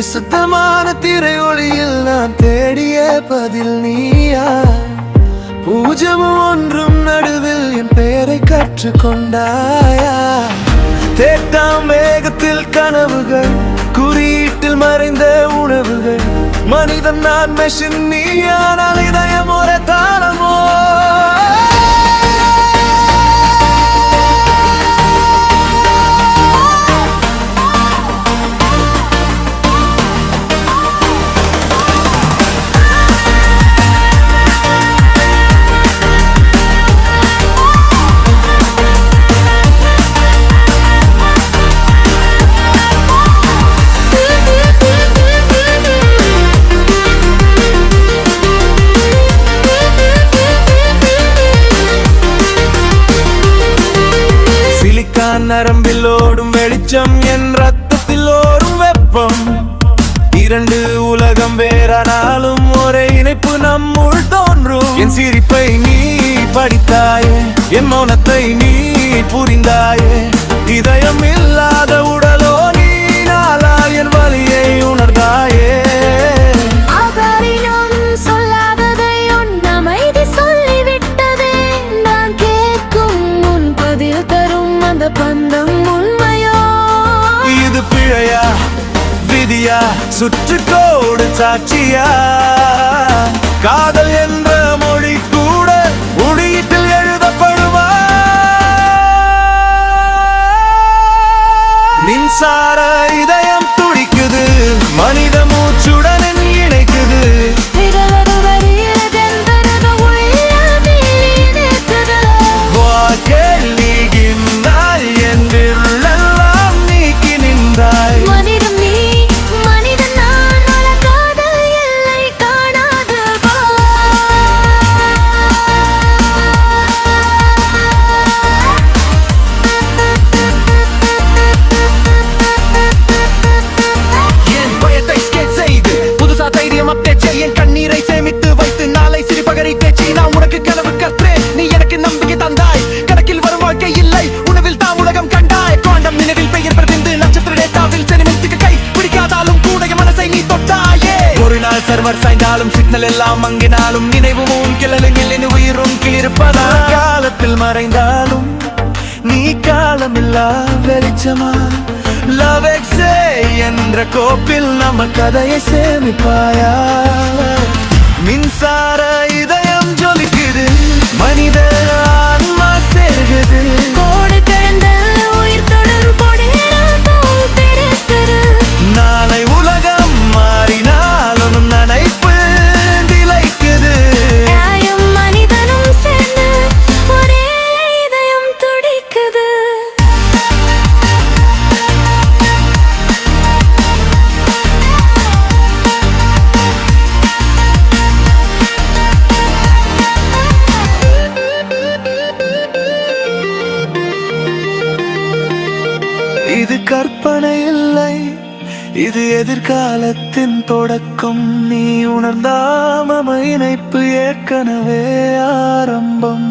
நிசத்தமான திரை ஒளியில் நான் தேடிய பதில் நீயா? பூஜமும் ஒன்றும் நடுவில் என் பெயரை கற்றுக்கொண்டாயா? தேட்டாம் வேகத்தில் கனவுகள், குறியீட்டில் மறைந்த உணவுகள். மனிதன் நான் மெஷின், நீயானால் இதயம் ஒரு தாளமோ? நரம்பில் ஓடும் வெளிச்சம், என் ரத்தத்தில் ஓடும் வெப்பம். இரண்டு உலகம் வேறானாலும் ஒரே இணைப்பு நம்முள் தோன்றும். என் சிரிப்பை நீ படித்தாயே, என் மௌனத்தை நீ புரிந்தாயே. இதயம் இல்லாத உடலோ நீ, நாளால் என் வலியை உணர்ந்தாயே. இது பிழையா விதியா, சுற்றுக்கோடு சாட்சியா? காதல் என்ற மொழி கூட உடியிட்டில் எழுதப்படுமா? மின்சார இதயம் துடிக்குது, மனித மூச்சுடன் இணைக்குது. என் கண்ணீரை சேமித்து வைத்து நாளை சிரிப்பகரை பேச்சு நான் உனக்கு கனவு கற்றேன். நீ எனக்கு நம்பிக்கை தந்தாய், கணக்கில் வரும் வாழ்க்கை இல்லை, உணவில் தாம் உலகம் கண்டாய். குவாண்டம் நினைவில் பெயர் பிரதிந்து நட்சத்திர டேட்டாவில் செனிமென்ட்டுக்கு கை பிடிக்காதாலும் கூட மனசை நீ தொட்டாயே. ஒரு நாள் சர்வர் சாய்ந்தாலும் சிக்னல் எல்லாம் மங்கினாலும் நினைவும் கிளலுங்கில் என் உயிரும் கிளிருப்பதா? காலத்தில் மறைந்தாலும் நீ காலமில்லா வெளிச்சமா? லவ் எக்ஸே என்ற கோப்பில் நம்ம கதையை சேமிப்பாயா? மின்சார இதயம் ஜொலிக்குது, மனித ஆன்மா சேர்குது. கோடு கடந்த உயிர் தொடரும் நாளை உலகம் மாறினாலும் நினைப்பு திளைக்குது. மனிதனும் சேர்ந்து ஒரே இதயம் துடிக்குது. இது கற்பனை இல்லை, இது எதிர்காலத்தின் தொடக்கம். நீ உணர்ந்தாம இணைப்பு ஏற்கனவே ஆரம்பம்.